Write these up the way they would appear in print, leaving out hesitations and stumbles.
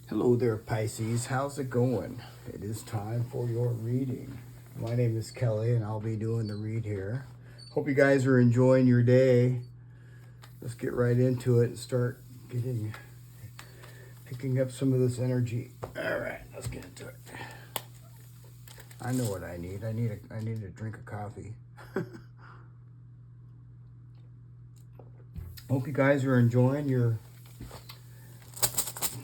Hello there, Pisces. How's it going? It is time for your reading. My name is Kelly, and I'll be doing the read here. Hope you guys are enjoying your day. Let's get right into it and start picking up some of this energy. All right, let's get into it. I know what I need. I need a drink of coffee. Hope you guys are enjoying your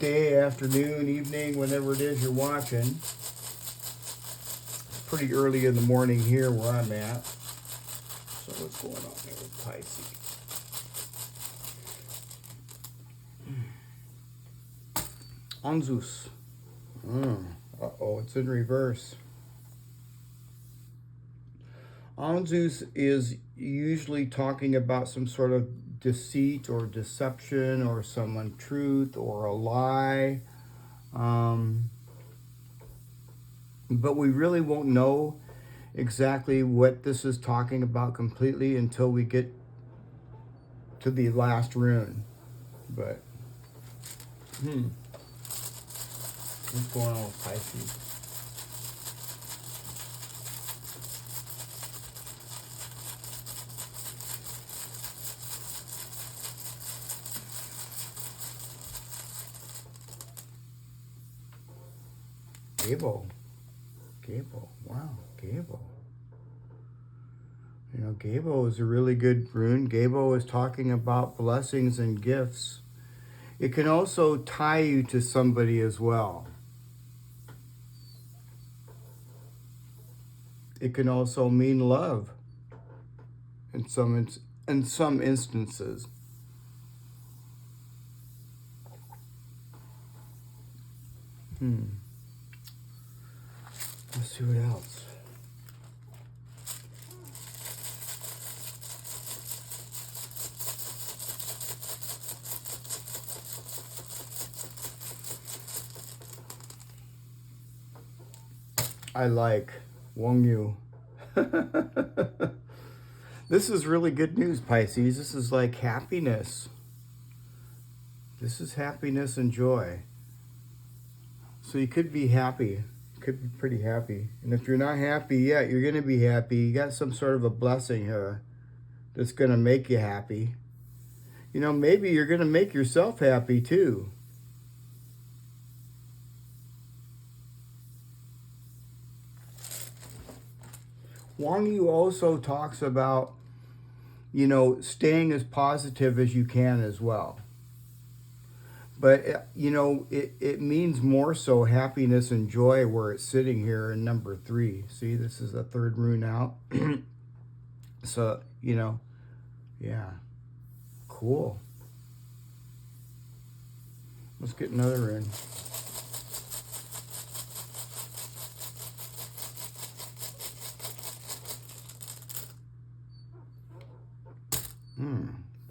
day, afternoon, evening, whenever it is you're watching. It's pretty early in the morning here where I'm at. So what's going on there with Pisces? Ansuz. Uh-oh, it's in reverse. Ansuz is usually talking about some sort of deceit or deception or some untruth or a lie. But we really won't know exactly what this is talking about completely until we get to the last rune. But, what's going on with Pisces? Gable. Wow, Gable. You know, Gable is a really good rune. Gable is talking about blessings and gifts. It can also tie you to somebody as well. It can also mean love in some instances. Let's see what else. I like Wong Yu. This is really good news, Pisces. This is like happiness. This is happiness and joy. So you could be happy. You could be pretty happy. And if you're not happy yet, you're going to be happy. You got some sort of a blessing here that's going to make you happy. You know, maybe you're going to make yourself happy too. Wang Yu also talks about, you know, staying as positive as you can as well. But, you know, it means more so happiness and joy where it's sitting here in number 3. See, this is the third rune out. So, you know, yeah, cool. Let's get another rune.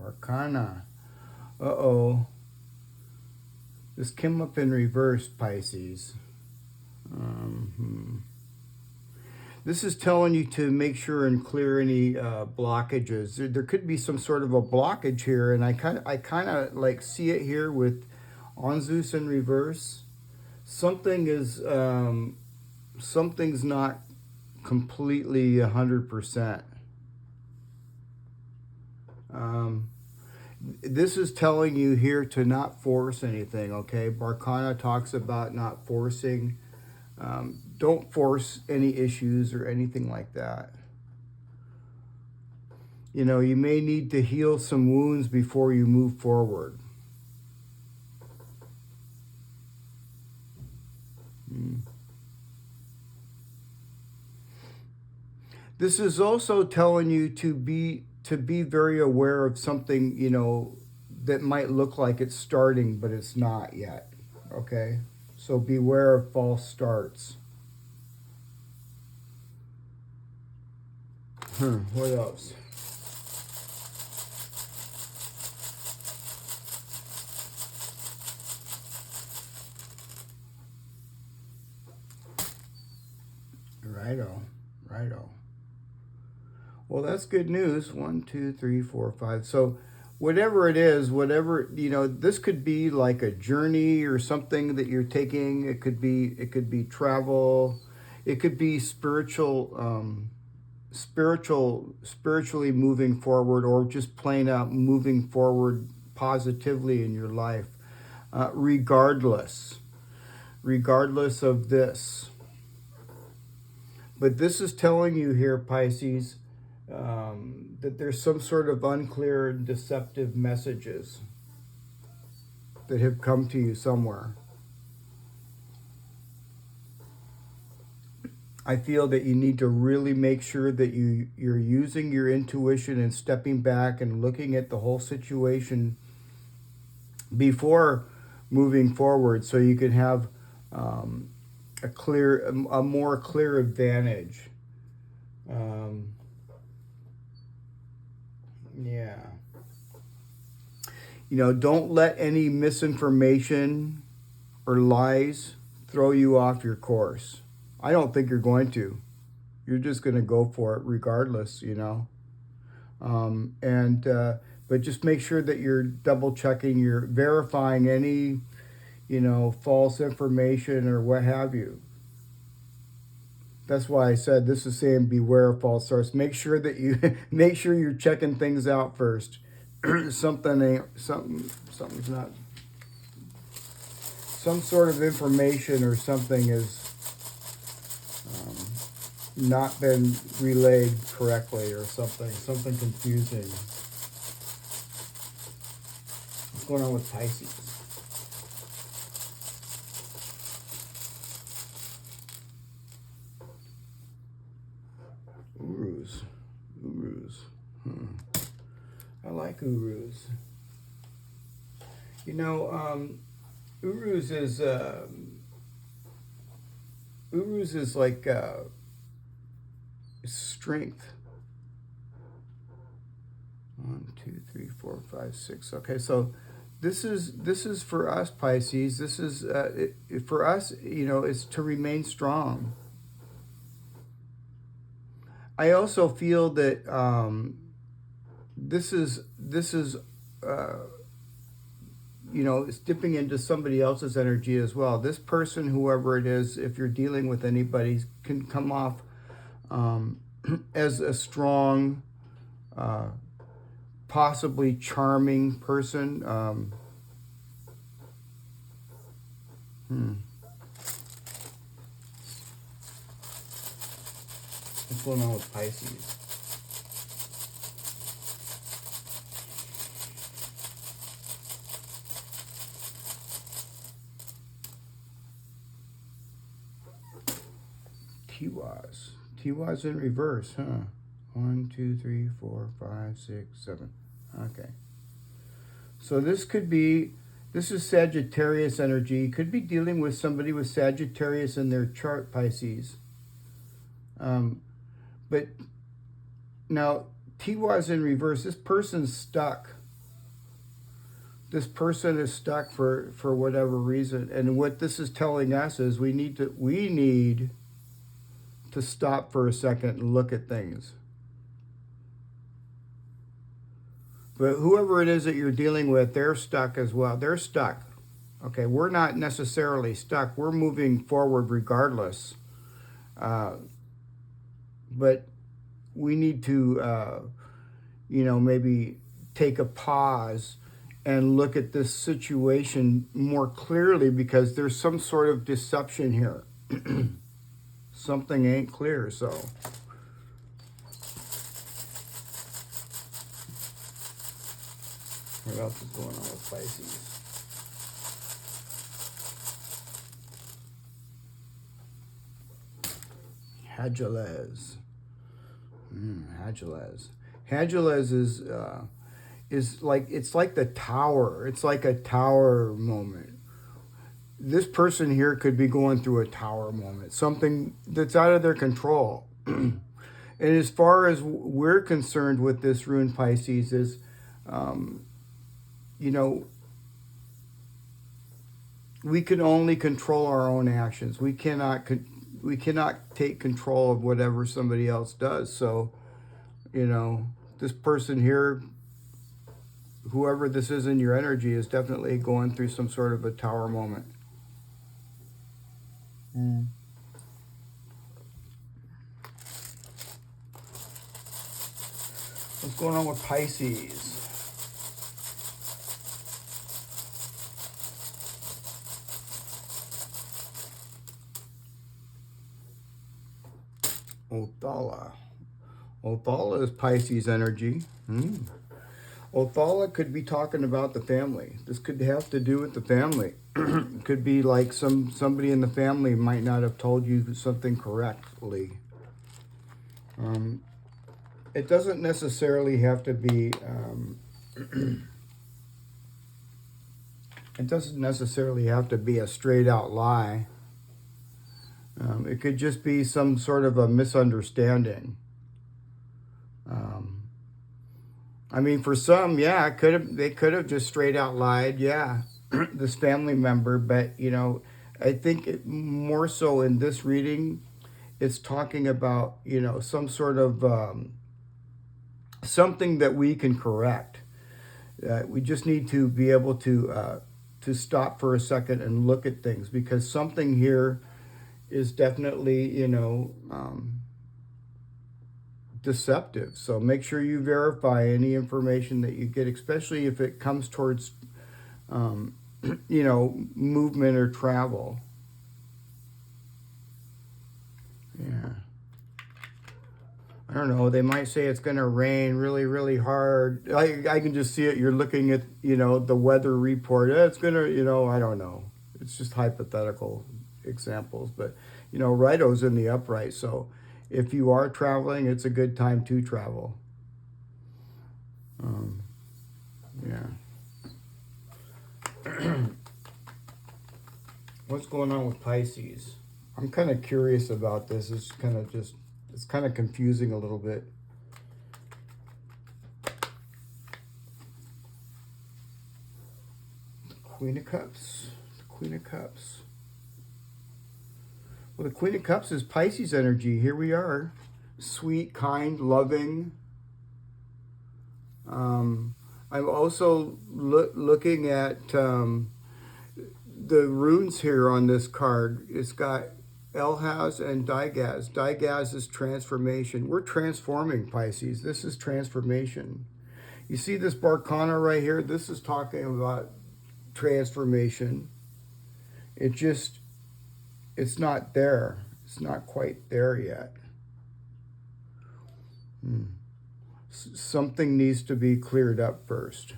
Arcana. Uh-oh. This came up in reverse, Pisces. This is telling you to make sure and clear any blockages. There could be some sort of a blockage here, and I kind of like see it here with Ansuz in reverse. Something's not completely 100%. This is telling you here to not force anything, okay? Barkana talks about not forcing. Don't force any issues or anything like that. You know, you may need to heal some wounds before you move forward. This is also telling you to be very aware of something, you know, that might look like it's starting, but it's not yet, okay? So beware of false starts. What else? Righto. Well, that's good news. 1, 2, 3, 4, 5. So whatever it is, whatever, you know, this could be like a journey or something that you're taking. It could be travel. It could be spiritually moving forward, or just plain out moving forward positively in your life, regardless of this. But this is telling you here, Pisces, that there's some sort of unclear and deceptive messages that have come to you somewhere. I feel that you need to really make sure that you're using your intuition and stepping back and looking at the whole situation before moving forward, so you can have a more clear advantage. Yeah. You know, don't let any misinformation or lies throw you off your course. I don't think you're going to. You're just going to go for it regardless, you know. But just make sure that you're double checking, you're verifying any, you know, false information or what have you. That's why I said this is saying beware of false starts. Make sure that you make sure you're checking things out first. Something's not. Some sort of information or something has not been relayed correctly, or something confusing. What's going on with Pisces? Urus. I like Urus. You know, Urus is like strength. 1, 2, 3, 4, 5, 6. Okay, so this is for us, Pisces. This is for us. You know, is to remain strong. I also feel that this is you know, it's dipping into somebody else's energy as well. This person, whoever it is, if you're dealing with anybody, can come off as a strong, possibly charming person. What's going on with Pisces? Tiwaz in reverse, huh? 1, 2, 3, 4, 5, 6, 7. Okay. So this is Sagittarius energy. You could be dealing with somebody with Sagittarius in their chart, Pisces. But now, Tiwaz in reverse. This person's stuck. This person is stuck for whatever reason. And what this is telling us is we need to stop for a second and look at things. But whoever it is that you're dealing with, they're stuck as well. They're stuck. Okay, we're not necessarily stuck. We're moving forward regardless. But we need to, you know, maybe take a pause and look at this situation more clearly, because there's some sort of deception here. Something ain't clear, so. What else is going on with Pisces? Hagilez. Hagilez is like, it's like the tower. It's like a tower moment. This person here could be going through a tower moment, something that's out of their control. And as far as we're concerned with this rune, Pisces, is, you know, we can only control our own actions. We cannot take control of whatever somebody else does. So, you know, this person here whoever this is in your energy is definitely going through some sort of a tower moment. What's going on with Pisces? Othala. Othala is Pisces energy. Othala could be talking about the family. This could have to do with the family. It could be like somebody in the family might not have told you something correctly. It doesn't necessarily have to be. It doesn't necessarily have to be a straight out lie. It could just be some sort of a misunderstanding. I mean, for some, yeah, they could have just straight out lied, yeah, this family member. But, you know, I think more so in this reading, it's talking about, you know, some sort of something that we can correct. We just need to be able to stop for a second and look at things, because something here is definitely, you know, deceptive. So make sure you verify any information that you get, especially if it comes towards, you know, movement or travel. Yeah. I don't know. They might say it's going to rain really, really hard. I can just see it. You're looking at, you know, the weather report. It's going to, you know, I don't know. It's just hypothetical examples. But, you know, Righto's in the upright. So if you are traveling, it's a good time to travel. Yeah. What's going on with Pisces? I'm kind of curious about this. It's kind of confusing a little bit. The Queen of Cups. The Queen of Cups. Well, the Queen of Cups is Pisces energy. Here we are. Sweet, kind, loving. I'm also looking at the runes here on this card. It's got Elhaz and Digaz. Digaz is transformation. We're transforming, Pisces. This is transformation. You see this Barcana right here? This is talking about transformation. It's not there. It's not quite there yet. Something needs to be cleared up first.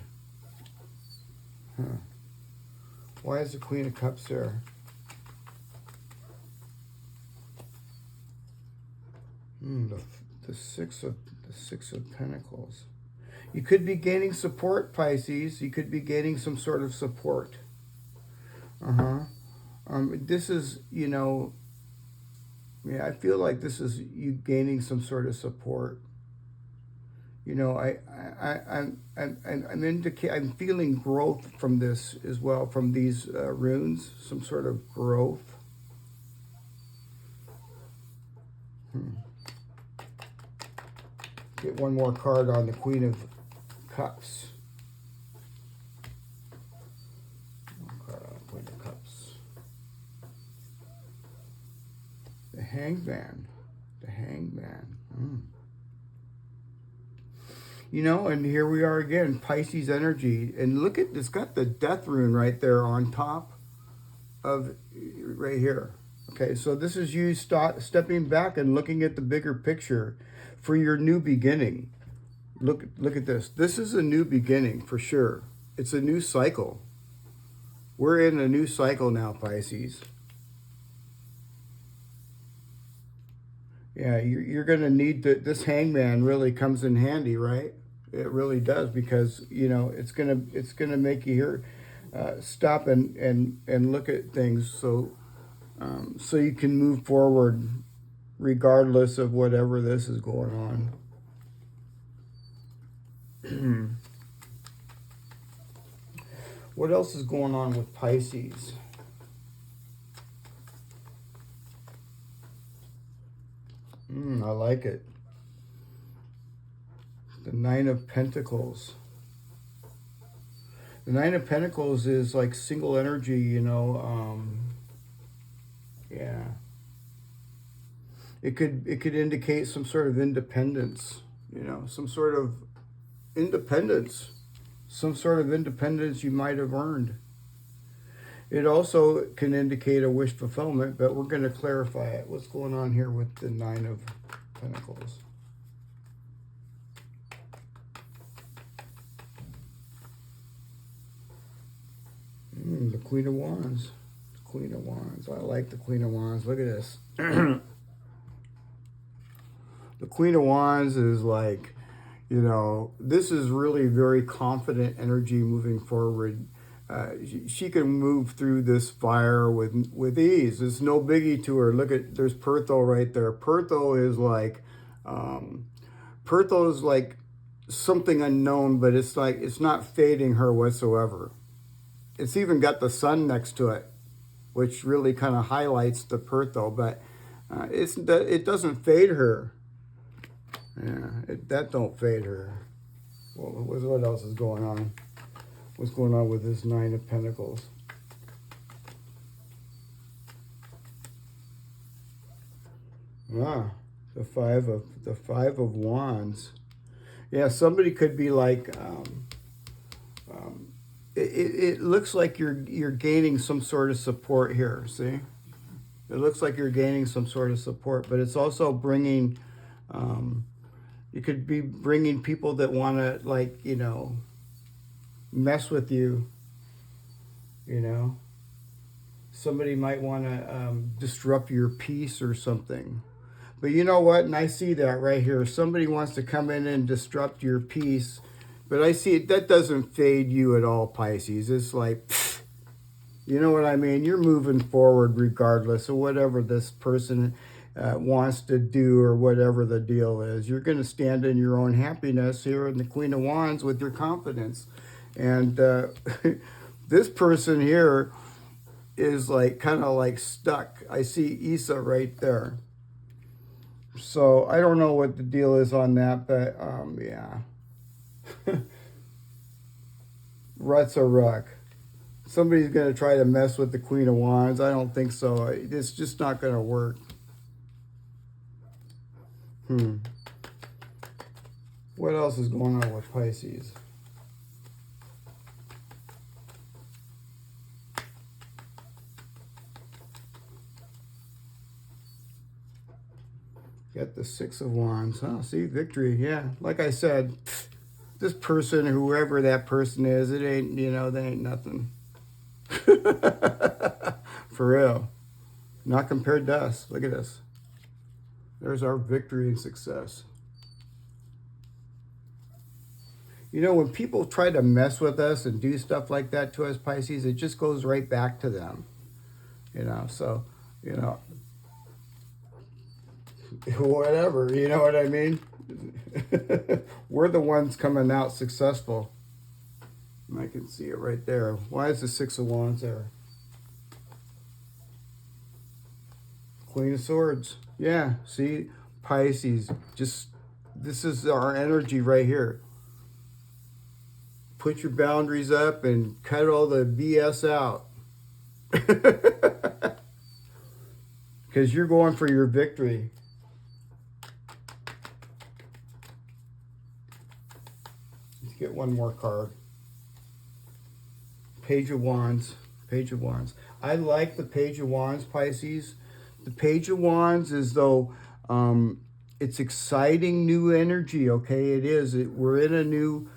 Why is the Queen of Cups there? The Six of Pentacles. You could be gaining support, Pisces. You could be gaining some sort of support. This is, you know, yeah, I feel like this is you gaining some sort of support. You know, I'm feeling growth from this as well, from these runes, some sort of growth. Get one more card on the Queen of Cups. One card on the Queen of Cups. The Hangman. The Hangman. You know, and here we are again, Pisces energy. And look at, it's got the death rune right there on top of, right here. Okay, so this is you stepping back and looking at the bigger picture for your new beginning. Look at this. This is a new beginning for sure. It's a new cycle. We're in a new cycle now, Pisces. Yeah, you're going to need this Hangman really comes in handy, right? It really does, because, you know, it's gonna make you here stop and look at things, so you can move forward regardless of whatever this is going on. What else is going on with Pisces? I like it. The Nine of Pentacles. The Nine of Pentacles is like single energy, you know. Yeah. It could indicate some sort of independence, you know, some sort of independence. Some sort of independence you might have earned. It also can indicate a wish fulfillment, but we're going to clarify it. What's going on here with the Nine of Pentacles? The Queen of Wands. The Queen of Wands. I like the Queen of Wands. Look at this. The Queen of Wands is like, you know, this is really very confident energy moving forward. She can move through this fire with ease. It's no biggie to her. Look at, there's Pertho right there. Pertho is like something unknown, but it's like, it's not fading her whatsoever. It's even got the sun next to it, which really kind of highlights the Pertho, but it doesn't fade her. Yeah, that don't fade her. Well, what else is going on? What's going on with this Nine of Pentacles? Ah, the Five of Wands. Yeah, somebody could be like, it looks like you're gaining some sort of support here. See, it looks like you're gaining some sort of support, but it's also bringing. You could be bringing people that want to, like, you know, mess with you, you know. Somebody might want to disrupt your peace or something. But you know what? And I see that right here. Somebody wants to come in and disrupt your peace. But I see it, that doesn't fade you at all, Pisces. It's like, pfft, you know what I mean? You're moving forward regardless of whatever this person wants to do or whatever the deal is. You're going to stand in your own happiness here in the Queen of Wands with your confidence. And this person here is like kind of like stuck. I see Isa right there. So I don't know what the deal is on that, but yeah. Rut's a ruck. Somebody's going to try to mess with the Queen of Wands. I don't think so. It's just not going to work. What else is going on with Pisces? Got the Six of Wands. Oh, see, victory. Yeah, like I said, this person, whoever that person is, it ain't, you know, they ain't nothing. For real. Not compared to us. Look at this. There's our victory and success. You know, when people try to mess with us and do stuff like that to us, Pisces, it just goes right back to them. You know, so, you know, whatever, you know what I mean? We're the ones coming out successful. I can see it right there. Why is the Six of Wands there? Queen of Swords. Yeah, see, Pisces, just, this is our energy right here. Put your boundaries up and cut all the BS out. Because you're going for your victory. Let's get one more card. Page of Wands. Page of Wands. I like the Page of Wands, Pisces. The Page of Wands is though it's exciting new energy. Okay, it is. We're in a new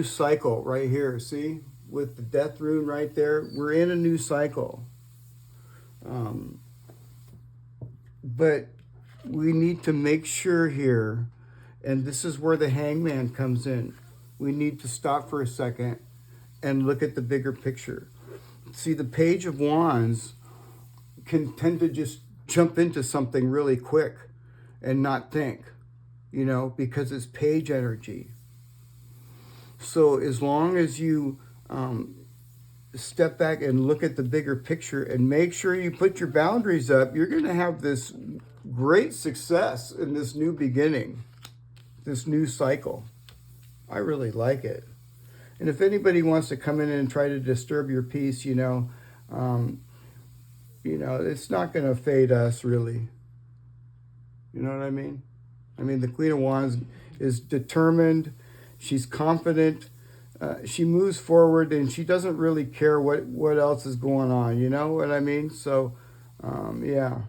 cycle right here. See, with the Death Rune right there, we're in a new cycle. But we need to make sure here, and this is where the Hangman comes in. We need to stop for a second and look at the bigger picture. See, the Page of Wands can tend to just jump into something really quick and not think, you know, because it's page energy. So as long as you step back and look at the bigger picture and make sure you put your boundaries up, you're going to have this great success in this new beginning, this new cycle. I really like it. And if anybody wants to come in and try to disturb your peace, it's not going to fade us, really. You know what I mean? I mean, the Queen of Wands is determined. She's confident. She moves forward, and she doesn't really care what else is going on. You know what I mean? So, yeah.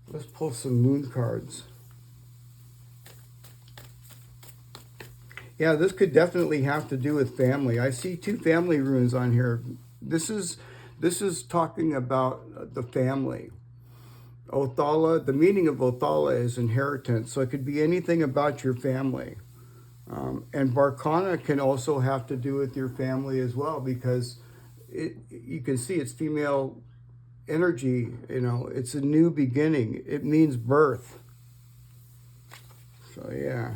Let's pull some moon cards. Yeah, this could definitely have to do with family. I see 2 family runes on here. This is talking about the family. Othala, the meaning of Othala is inheritance, so it could be anything about your family. And Barkana can also have to do with your family as well, because you can see it's female energy, it's a new beginning. It means birth. So yeah.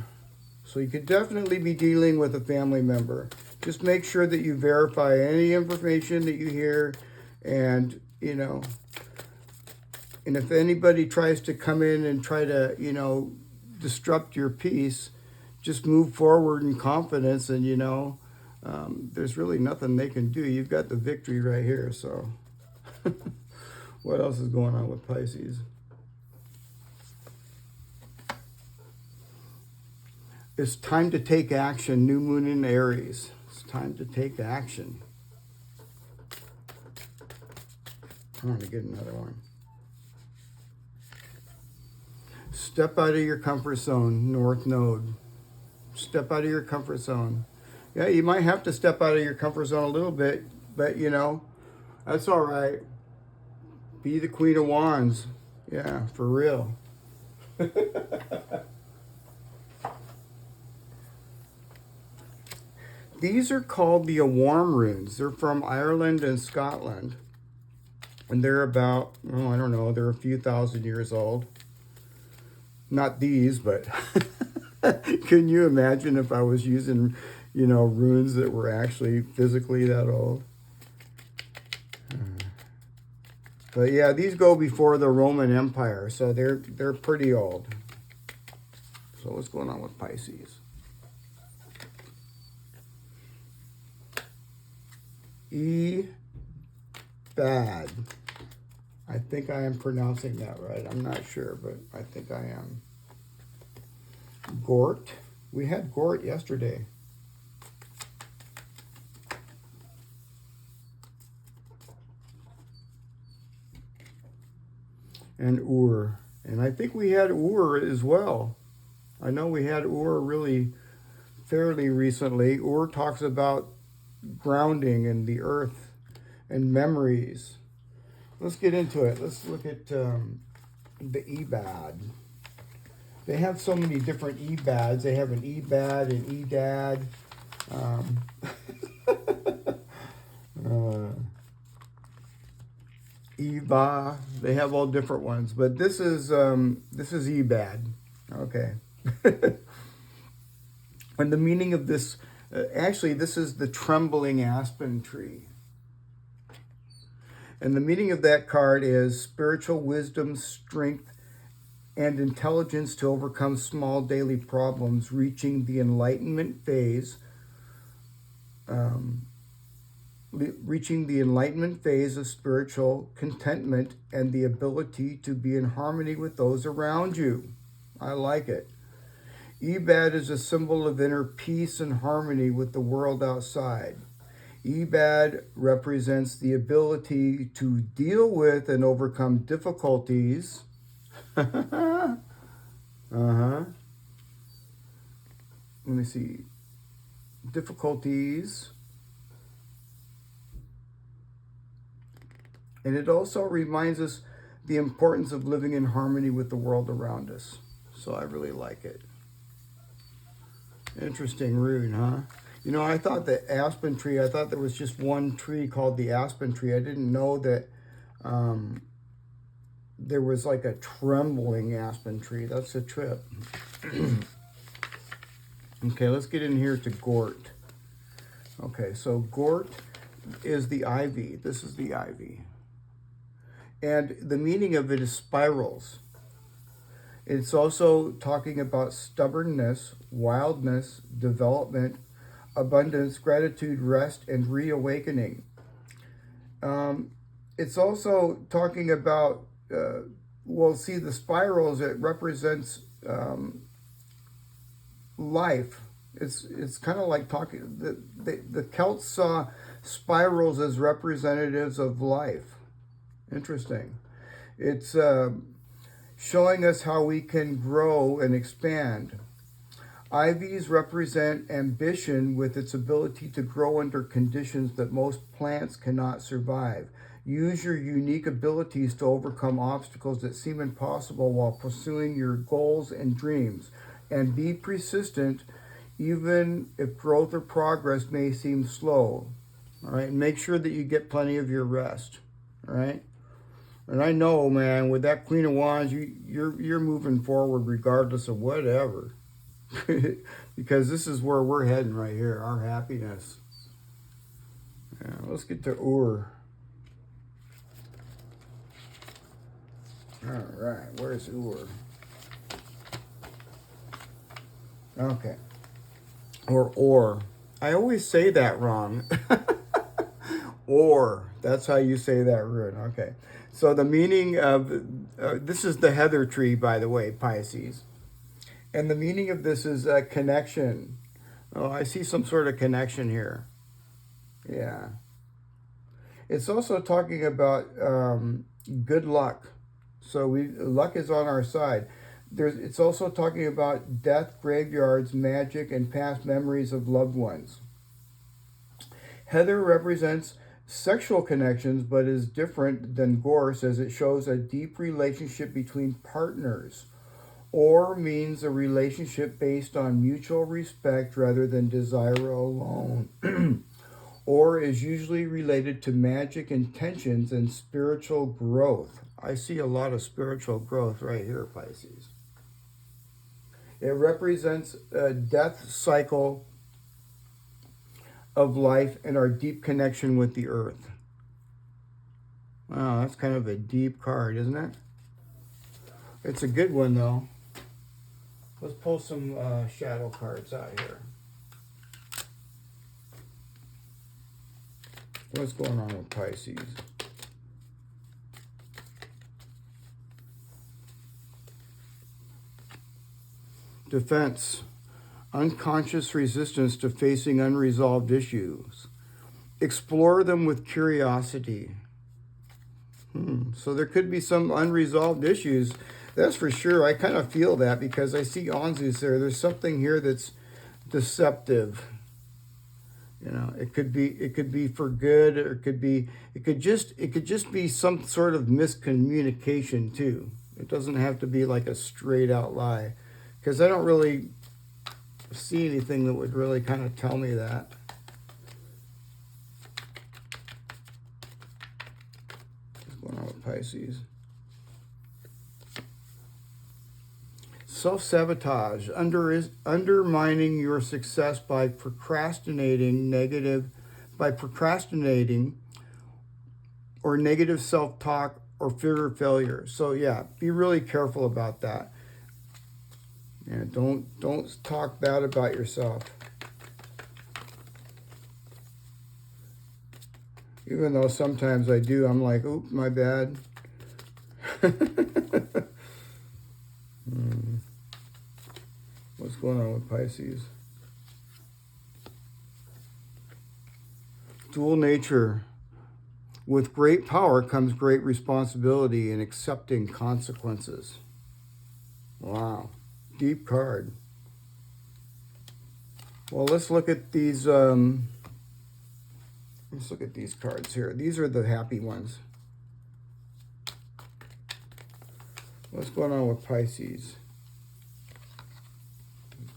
So you could definitely be dealing with a family member. Just make sure that you verify any information that you hear, and and if anybody tries to come in and try to, disrupt your peace, just move forward in confidence, and, there's really nothing they can do. You've got the victory right here, so. What else is going on with Pisces? It's time to take action. New moon in Aries. It's time to take action. I'm going to get another one. Step out of your comfort zone, North Node. Step out of your comfort zone. Yeah, you might have to step out of your comfort zone a little bit, but that's all right. Be the Queen of Wands. Yeah, for real. These are called the Awarm runes. They're from Ireland and Scotland. And they're about, I don't know, they're a few thousand years old. Not these, but can you imagine if I was using, runes that were actually physically that old? But yeah, these go before the Roman Empire, so they're pretty old. So what's going on with Pisces? Bad. I think I am pronouncing that right. I'm not sure, but I think I am. Gort. We had Gort yesterday. And Ur. And I think we had Ur as well. I know we had Ur really fairly recently. Ur talks about grounding in the earth and memories. Let's get into it. Let's look at the Ebad. They have so many different Ebads. They have an Ebad, an Edad. Eva. They have all different ones, but this is Ebad. Okay. And the meaning of this, actually, this is the trembling aspen tree. And the meaning of that card is spiritual wisdom, strength, and intelligence to overcome small daily problems, reaching the enlightenment phase. Reaching the enlightenment phase of spiritual contentment and the ability to be in harmony with those around you. I like it. Ebad is a symbol of inner peace and harmony with the world outside. Ebad represents the ability to deal with and overcome difficulties. Let me see. Difficulties. And it also reminds us the importance of living in harmony with the world around us. So I really like it. Interesting rune, huh? I thought the aspen tree, I thought there was just one tree called the aspen tree. I didn't know that there was like a trembling aspen tree. That's a trip. Okay, let's get in here to Gort. Okay, so Gort is the ivy. This is the ivy. And the meaning of it is spirals. It's also talking about stubbornness, wildness, development, abundance, gratitude, rest, and reawakening. It's also talking about, well, see, the spirals, it represents life. It's kind of like talking, the Celts saw spirals as representatives of life. Interesting. It's showing us how we can grow and expand. Ivies represent ambition with its ability to grow under conditions that most plants cannot survive. Use your unique abilities to overcome obstacles that seem impossible while pursuing your goals and dreams. And be persistent even if growth or progress may seem slow. All right, and make sure that you get plenty of your rest. All right. And I know, man, with that Queen of Wands, you're moving forward regardless of whatever. Because this is where we're heading right here, our happiness. Yeah, let's get to Ur. All right, where's Ur? Okay. Or. I always say that wrong. Or. That's how you say that rune. Okay. So the meaning of, this is the heather tree, by the way, Pisces. And the meaning of this is a connection. Oh, I see some sort of connection here. Yeah. It's also talking about good luck. So luck is on our side. It's also talking about death, graveyards, magic, and past memories of loved ones. Heather represents sexual connections, but is different than gorse as it shows a deep relationship between partners, or means a relationship based on mutual respect rather than desire alone. Or is usually related to magic intentions and spiritual growth. I see a lot of spiritual growth right here, Pisces. It represents a death cycle of life and our deep connection with the earth. Wow, that's kind of a deep card, isn't it? It's a good one, though. Let's pull some shadow cards out here. What's going on with Pisces? Defense. Unconscious resistance to facing unresolved issues. Explore them with curiosity. So there could be some unresolved issues. That's for sure. I kind of feel that because I see Ansuz there. There's something here that's deceptive. You know, it could be for good, or it could just be some sort of miscommunication too. It doesn't have to be like a straight out lie, because I don't really see anything that would really kind of tell me that. What's going on with Pisces? Self-sabotage, undermining your success by procrastinating or negative self-talk or fear of failure. So yeah, be really careful about that. Yeah, don't talk bad about yourself. Even though sometimes I do, I'm like, oops, my bad. What's going on with Pisces? Dual nature. With great power comes great responsibility in accepting consequences. Wow. Deep card. Well, let's look at these. Let's look at these cards here. These are the happy ones. What's going on with Pisces?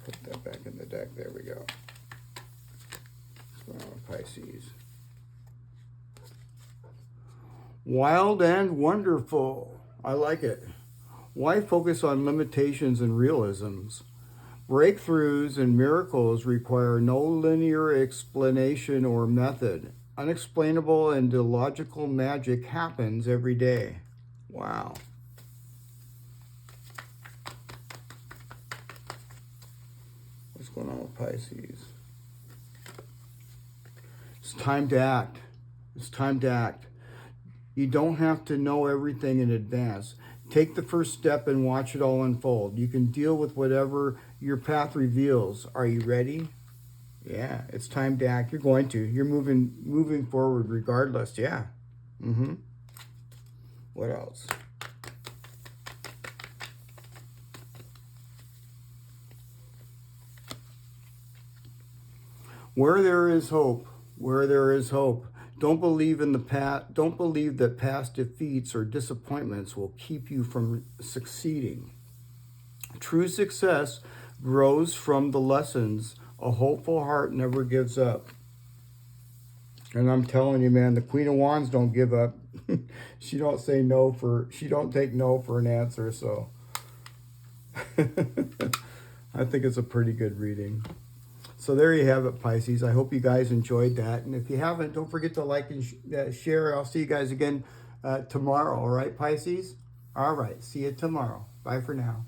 Put that back in the deck. There we go. What's going on with Pisces? Wild and wonderful. I like it. Why focus on limitations and realisms? Breakthroughs and miracles require no linear explanation or method. Unexplainable and illogical magic happens every day. Wow. going on with Pisces? It's time to act. It's time to act. You don't have to know everything in advance. Take the first step and watch it all unfold. You can deal with whatever your path reveals. Are you ready? Yeah, it's time to act. You're going to. You're moving forward regardless. Yeah. What else? Where there is hope, where there is hope. Don't believe in the past. Don't believe that past defeats or disappointments will keep you from succeeding. True success grows from the lessons. A hopeful heart never gives up. And I'm telling you, man, the Queen of Wands don't give up. She don't say no for. She don't take no for an answer. So I think it's a pretty good reading. So there you have it, Pisces. I hope you guys enjoyed that. And if you haven't, don't forget to like and share. I'll see you guys again tomorrow. All right, Pisces? All right. See you tomorrow. Bye for now.